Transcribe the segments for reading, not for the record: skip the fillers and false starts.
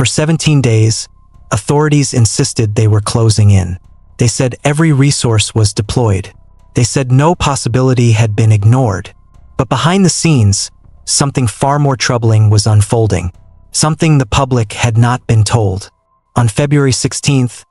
For 17 days, authorities insisted they were closing in. They said every resource was deployed. They said no possibility had been ignored. But behind the scenes, something far more troubling was unfolding. Something the public had not been told. On February 16th,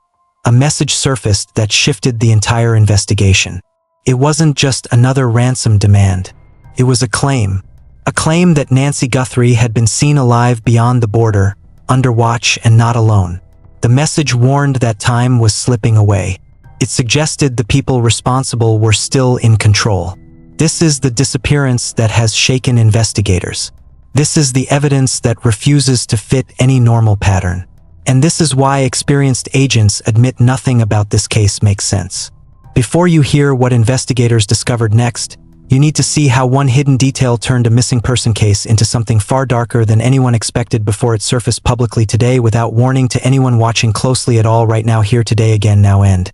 a message surfaced that shifted the entire investigation. It wasn't just another ransom demand. It was a claim that Nancy Guthrie had been seen alive beyond the border, under watch and not alone. The message warned that time was slipping away. It suggested the people responsible were still in control. This is the disappearance that has shaken investigators. This is the evidence that refuses to fit any normal pattern. And this is why experienced agents admit nothing about this case makes sense. Before you hear what investigators discovered next, you need to see how one hidden detail turned a missing person case into something far darker than anyone expected before it surfaced publicly today without warning to anyone watching closely at all. Right now, here today, again, now end.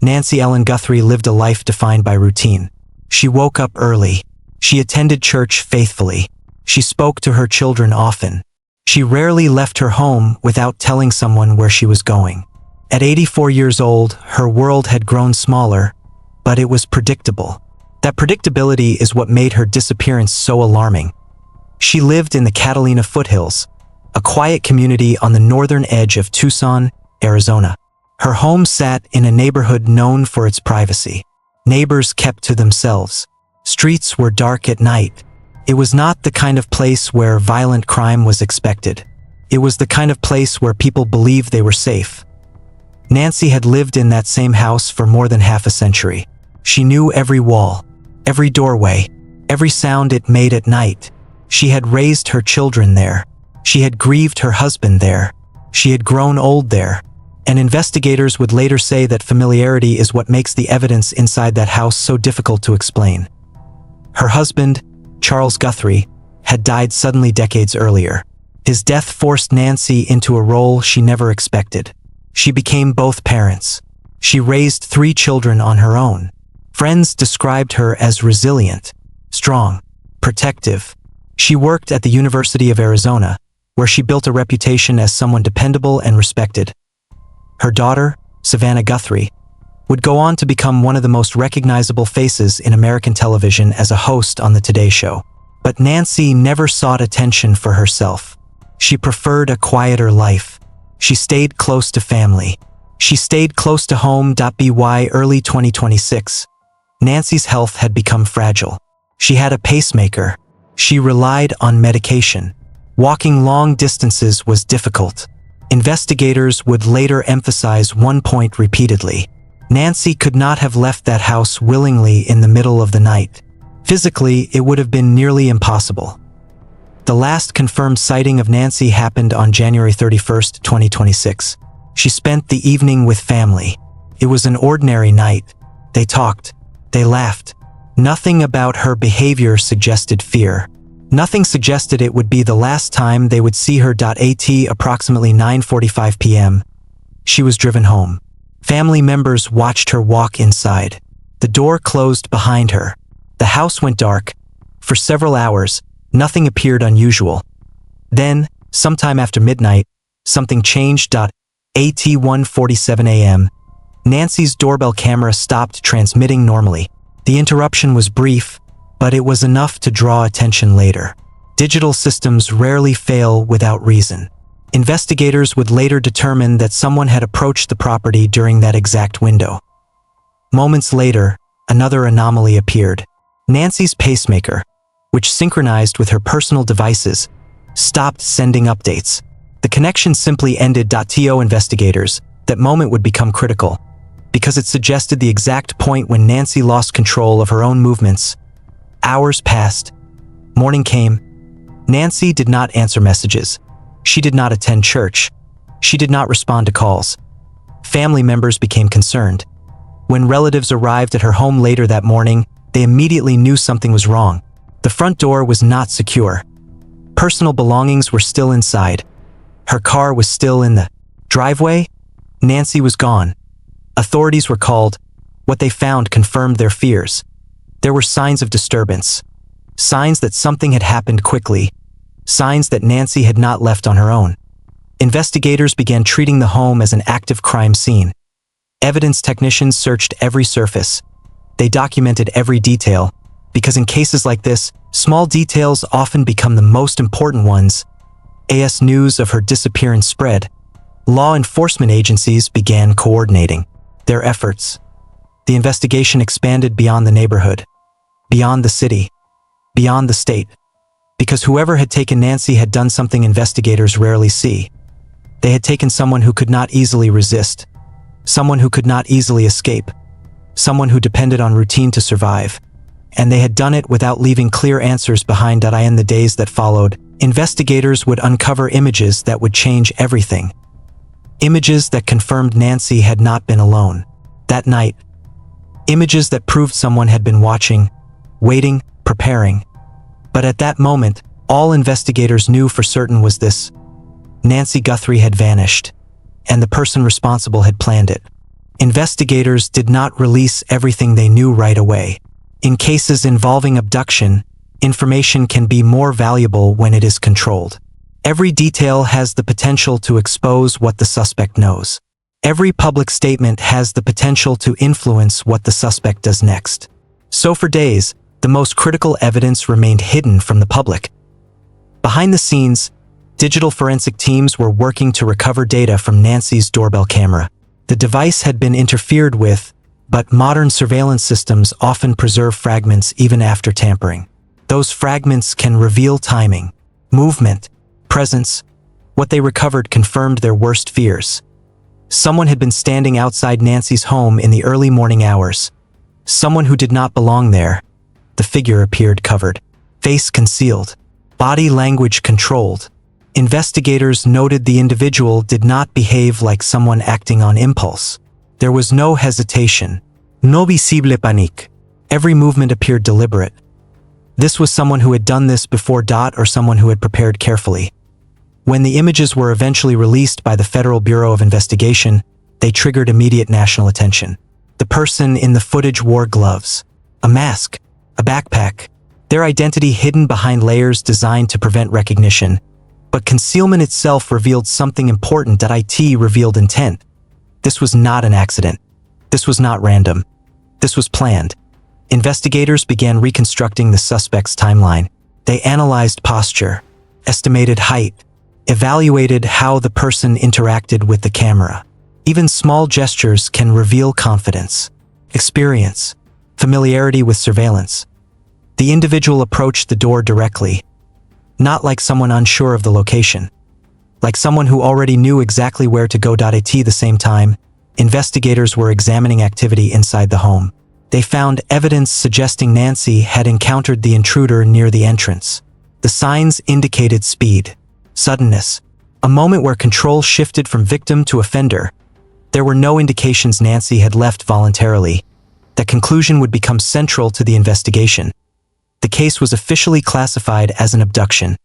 Nancy Ellen Guthrie lived a life defined by routine. She woke up early. She attended church faithfully. She spoke to her children often. She rarely left her home without telling someone where she was going. At 84 years old, her world had grown smaller, but it was predictable. That predictability is what made her disappearance so alarming. She lived in the Catalina foothills, a quiet community on the northern edge of Tucson, Arizona. Her home sat in a neighborhood known for its privacy. Neighbors kept to themselves. Streets were dark at night. It was not the kind of place where violent crime was expected. It was the kind of place where people believed they were safe. Nancy had lived in that same house for more than half a century. She knew every wall, every doorway, every sound it made at night. She had raised her children there. She had grieved her husband there. She had grown old there. And investigators would later say that familiarity is what makes the evidence inside that house so difficult to explain. Her husband, Charles Guthrie, had died suddenly decades earlier. His death forced Nancy into a role she never expected. She became both parents. She raised 3 children on her own. Friends described her as resilient, strong, protective. She worked at the University of Arizona, where she built a reputation as someone dependable and respected. Her daughter, Savannah Guthrie, would go on to become one of the most recognizable faces in American television as a host on the Today Show. But Nancy never sought attention for herself. She preferred a quieter life. She stayed close to family. She stayed close to home. By early 2026, Nancy's health had become fragile. She had a pacemaker. She relied on medication. Walking long distances was difficult. Investigators would later emphasize one point repeatedly. Nancy could not have left that house willingly in the middle of the night. Physically, it would have been nearly impossible. The last confirmed sighting of Nancy happened on January 31, 2026. She spent the evening with family. It was an ordinary night. They talked. They laughed. Nothing about her behavior suggested fear. Nothing suggested it would be the last time they would see her. At approximately 9:45 p.m., she was driven home. Family members watched her walk inside. The door closed behind her. The house went dark. For several hours, nothing appeared unusual. Then, sometime after midnight, something changed. At 1:47 a.m., Nancy's doorbell camera stopped transmitting normally. The interruption was brief, but it was enough to draw attention later. Digital systems rarely fail without reason. Investigators would later determine that someone had approached the property during that exact window. Moments later, another anomaly appeared. Nancy's pacemaker, which synchronized with her personal devices, stopped sending updates. The connection simply ended. To investigators, that moment would become critical, because it suggested the exact point when Nancy lost control of her own movements. Hours passed. Morning came. Nancy did not answer messages. She did not attend church. She did not respond to calls. Family members became concerned. When relatives arrived at her home later that morning, they immediately knew something was wrong. The front door was not secure. Personal belongings were still inside. Her car was still in the driveway. Nancy was gone. Authorities were called. What they found confirmed their fears. There were signs of disturbance. Signs that something had happened quickly. Signs that Nancy had not left on her own. Investigators began treating the home as an active crime scene. Evidence technicians searched every surface. They documented every detail, because in cases like this, small details often become the most important ones. As news of her disappearance spread, law enforcement agencies began coordinating their efforts. The investigation expanded beyond the neighborhood, beyond the city, beyond the state, because whoever had taken Nancy had done something investigators rarely see. They had taken someone who could not easily resist, someone who could not easily escape, someone who depended on routine to survive, and they had done it without leaving clear answers behind. In the days that followed, investigators would uncover images that would change everything. Images that confirmed Nancy had not been alone that night. Images that proved someone had been watching, waiting, preparing. But at that moment, all investigators knew for certain was this: Nancy Guthrie had vanished, and the person responsible had planned it. Investigators did not release everything they knew right away. In cases involving abduction, information can be more valuable when it is controlled. Every detail has the potential to expose what the suspect knows. Every public statement has the potential to influence what the suspect does next. So for days, the most critical evidence remained hidden from the public. Behind the scenes, digital forensic teams were working to recover data from Nancy's doorbell camera. The device had been interfered with, but modern surveillance systems often preserve fragments even after tampering. Those fragments can reveal timing, movement, presence. What they recovered confirmed their worst fears. Someone had been standing outside Nancy's home in the early morning hours. Someone who did not belong there. The figure appeared covered, face concealed, body language controlled. Investigators noted the individual did not behave like someone acting on impulse. There was no hesitation, no visible panique. Every movement appeared deliberate. This was someone who had done this before, or someone who had prepared carefully. When the images were eventually released by the Federal Bureau of Investigation, they triggered immediate national attention. The person in the footage wore gloves, a mask, a backpack, their identity hidden behind layers designed to prevent recognition. But concealment itself revealed something important. It revealed intent. This was not an accident. This was not random. This was planned. Investigators began reconstructing the suspect's timeline. They analyzed posture, estimated height, evaluated how the person interacted with the camera. Even small gestures can reveal confidence, experience, familiarity with surveillance. The individual approached the door directly, not like someone unsure of the location, like someone who already knew exactly where to go. At the same time, investigators were examining activity inside the home. They found evidence suggesting Nancy had encountered the intruder near the entrance. The signs indicated speed, suddenness, a moment where control shifted from victim to offender. There were no indications Nancy had left voluntarily. That conclusion would become central to the investigation. The case was officially classified as an abduction.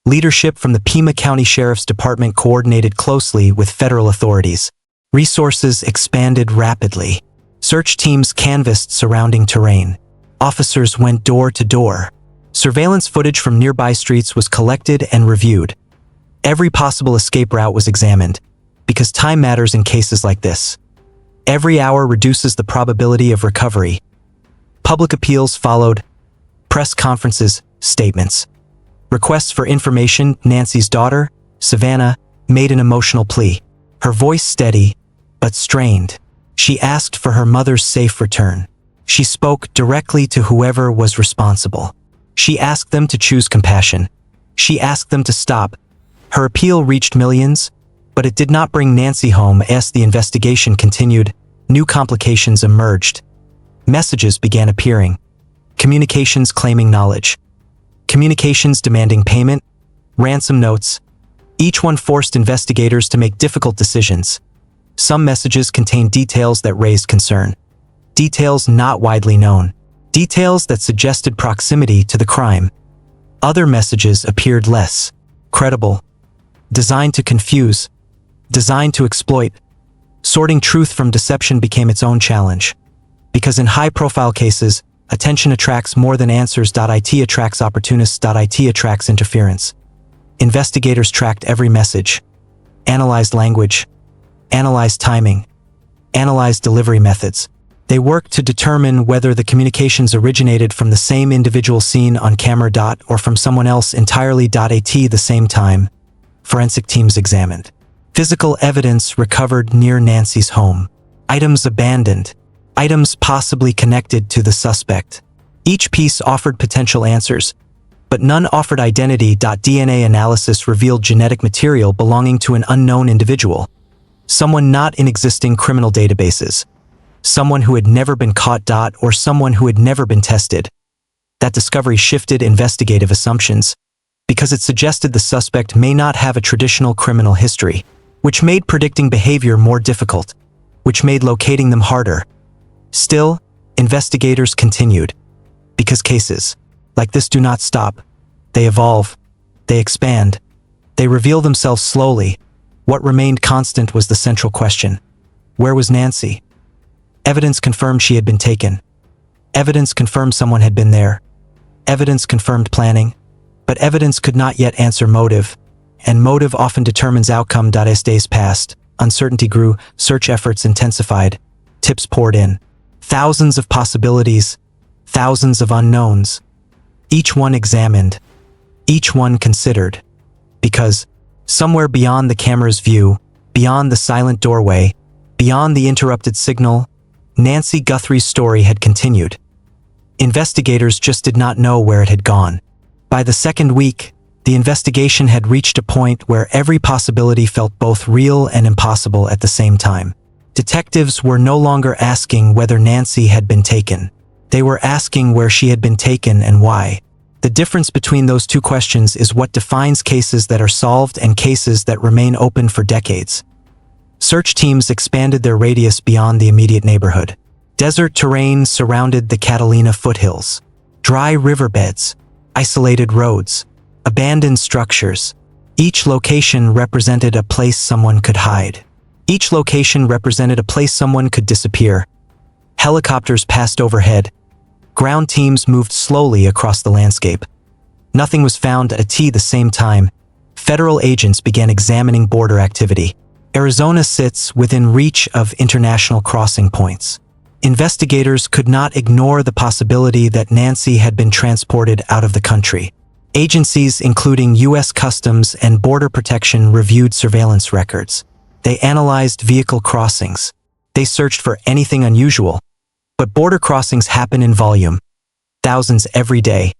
Leadership from the Pima County Sheriff's Department coordinated closely with federal authorities. Resources expanded rapidly. Search teams canvassed surrounding terrain. Officers went door to door. Surveillance footage from nearby streets was collected and reviewed. Every possible escape route was examined, because time matters in cases like this. Every hour reduces the probability of recovery. Public appeals followed, press conferences, statements. Requests for information. Nancy's daughter, Savannah, made an emotional plea. Her voice steady, but strained. She asked for her mother's safe return. She spoke directly to whoever was responsible. She asked them to choose compassion. She asked them to stop. Her appeal reached millions, but it did not bring Nancy home. As the investigation continued, new complications emerged. Messages began appearing. Communications claiming knowledge. Communications demanding payment. Ransom notes. Each one forced investigators to make difficult decisions. Some messages contained details that raised concern. Details not widely known. Details that suggested proximity to the crime. Other messages appeared less credible. Designed to confuse. Designed to exploit. Sorting truth from deception became its own challenge. Because in high-profile cases, attention attracts more than answers. It attracts opportunists. It attracts interference. Investigators tracked every message, analyzed language, analyzed timing, analyzed delivery methods. They worked to determine whether the communications originated from the same individual seen on camera. Or from someone else entirely. At the same time, forensic teams examined physical evidence recovered near Nancy's home, items abandoned, items possibly connected to the suspect. Each piece offered potential answers, but none offered identity. DNA analysis revealed genetic material belonging to an unknown individual, someone not in existing criminal databases, someone who had never been caught. Or someone who had never been tested. That discovery shifted investigative assumptions, because it suggested the suspect may not have a traditional criminal history, which made predicting behavior more difficult, which made locating them harder. Still, investigators continued, because cases like this do not stop. They evolve, they expand, they reveal themselves slowly. What remained constant was the central question: where was Nancy? Evidence confirmed she had been taken. Evidence confirmed someone had been there. Evidence confirmed planning. But evidence could not yet answer motive, and motive often determines outcome. As days passed, uncertainty grew, search efforts intensified, tips poured in. Thousands of possibilities, thousands of unknowns. Each one examined, each one considered. Because somewhere beyond the camera's view, beyond the silent doorway, beyond the interrupted signal, Nancy Guthrie's story had continued. Investigators just did not know where it had gone. By the second week, the investigation had reached a point where every possibility felt both real and impossible at the same time. Detectives were no longer asking whether Nancy had been taken. They were asking where she had been taken and why. The difference between those two questions is what defines cases that are solved and cases that remain open for decades. Search teams expanded their radius beyond the immediate neighborhood. Desert terrain surrounded the Catalina foothills. Dry riverbeds, isolated roads, abandoned structures. Each location represented a place someone could hide. Each location represented a place someone could disappear. Helicopters passed overhead. Ground teams moved slowly across the landscape. Nothing was found at the same time. Federal agents began examining border activity. Arizona sits within reach of international crossing points. Investigators could not ignore the possibility that Nancy had been transported out of the country. Agencies including U.S. Customs and Border Protection reviewed surveillance records. They analyzed vehicle crossings. They searched for anything unusual. But border crossings happen in volume. Thousands every day.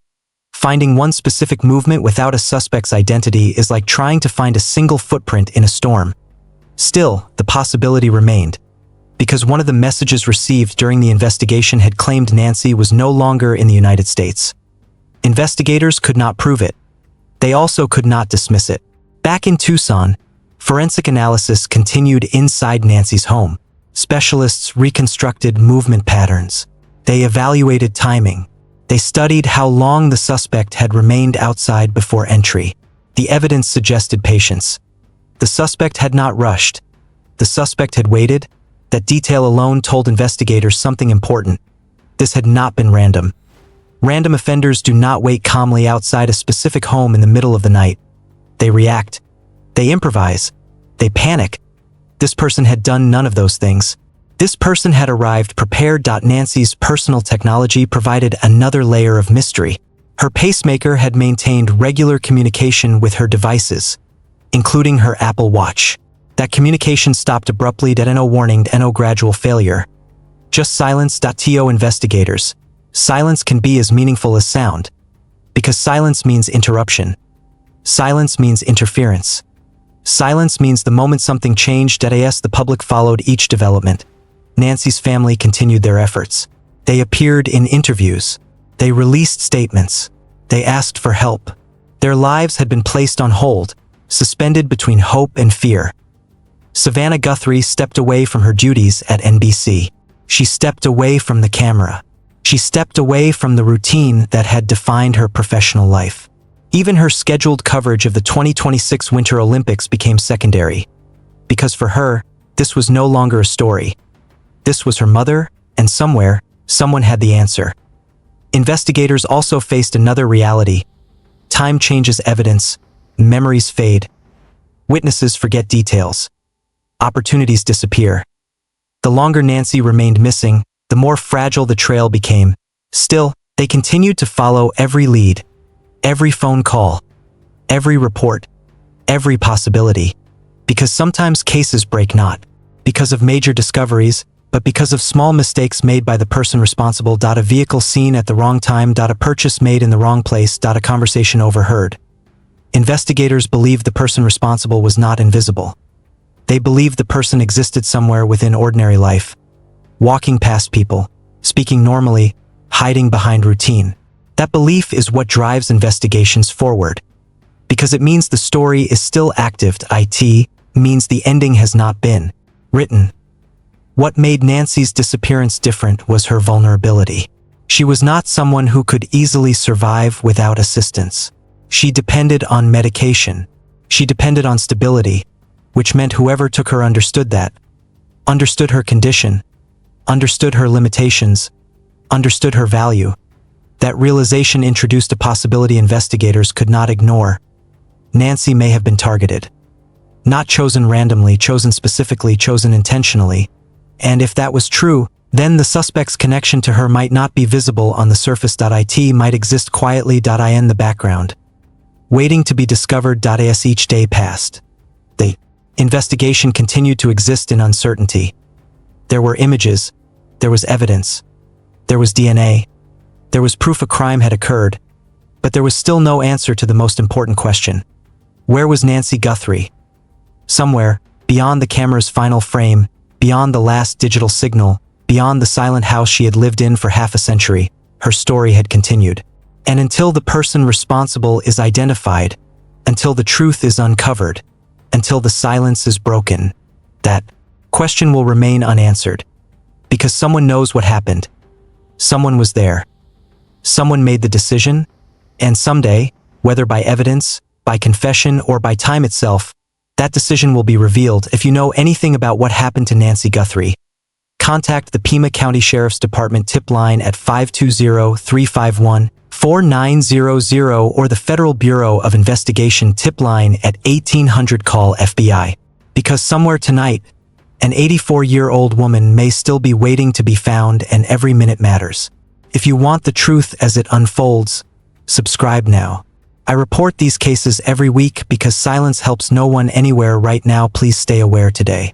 Finding one specific movement without a suspect's identity is like trying to find a single footprint in a storm. Still, the possibility remained, because one of the messages received during the investigation had claimed Nancy was no longer in the United States. Investigators could not prove it. They also could not dismiss it. Back in Tucson, forensic analysis continued inside Nancy's home. Specialists reconstructed movement patterns. They evaluated timing. They studied how long the suspect had remained outside before entry. The evidence suggested patience. The suspect had not rushed. The suspect had waited. That detail alone told investigators something important. This had not been random. Random offenders do not wait calmly outside a specific home in the middle of the night. They react. They improvise. They panic. This person had done none of those things. This person had arrived prepared. Nancy's personal technology provided another layer of mystery. Her pacemaker had maintained regular communication with her devices, including her Apple Watch. That communication stopped abruptly. No warning, no gradual failure. Just silence. To investigators, silence can be as meaningful as sound, because silence means interruption. Silence means interference. Silence means the moment something changed. As the public followed each development, Nancy's family continued their efforts. They appeared in interviews. They released statements. They asked for help. Their lives had been placed on hold, suspended between hope and fear. Savannah Guthrie stepped away from her duties at NBC. She stepped away from the camera. She stepped away from the routine that had defined her professional life. Even her scheduled coverage of the 2026 Winter Olympics became secondary. Because for her, this was no longer a story. This was her mother, and somewhere, someone had the answer. Investigators also faced another reality. Time changes evidence, memories fade. Witnesses forget details. Opportunities disappear. The longer Nancy remained missing, the more fragile the trail became. Still, they continued to follow every lead, every phone call, every report, every possibility. Because sometimes cases break not because of major discoveries, but because of small mistakes made by the person responsible. A vehicle seen at the wrong time. A purchase made in the wrong place. A conversation overheard. Investigators believed the person responsible was not invisible. They believed the person existed somewhere within ordinary life, walking past people, speaking normally, hiding behind routine. That belief is what drives investigations forward. Because it means the story is still active. It means the ending has not been written. What made Nancy's disappearance different was her vulnerability. She was not someone who could easily survive without assistance. She depended on medication. She depended on stability, which meant whoever took her understood that, understood her condition, understood her limitations, understood her value. That realization introduced a possibility investigators could not ignore. Nancy may have been targeted. Not chosen randomly, chosen specifically, chosen intentionally. And if that was true, then the suspect's connection to her might not be visible on the surface. It might exist quietly in the background, waiting to be discovered. As each day passed, the investigation continued to exist in uncertainty. There were images, there was evidence, there was DNA, there was proof a crime had occurred, but there was still no answer to the most important question. Where was Nancy Guthrie? Somewhere, beyond the camera's final frame, beyond the last digital signal, beyond the silent house she had lived in for half a century, her story had continued. And until the person responsible is identified, until the truth is uncovered, until the silence is broken, that question will remain unanswered. Because someone knows what happened. Someone was there. Someone made the decision, and someday, whether by evidence, by confession, or by time itself, that decision will be revealed. If you know anything about what happened to Nancy Guthrie, contact the Pima County Sheriff's Department tip line at 520-351-4900 or the Federal Bureau of Investigation tip line at 1800. Call FBI. Because somewhere tonight, an 84-year-old woman may still be waiting to be found, and every minute matters. If you want the truth as it unfolds, subscribe now. I report these cases every week because silence helps no one anywhere right now. Please stay aware today.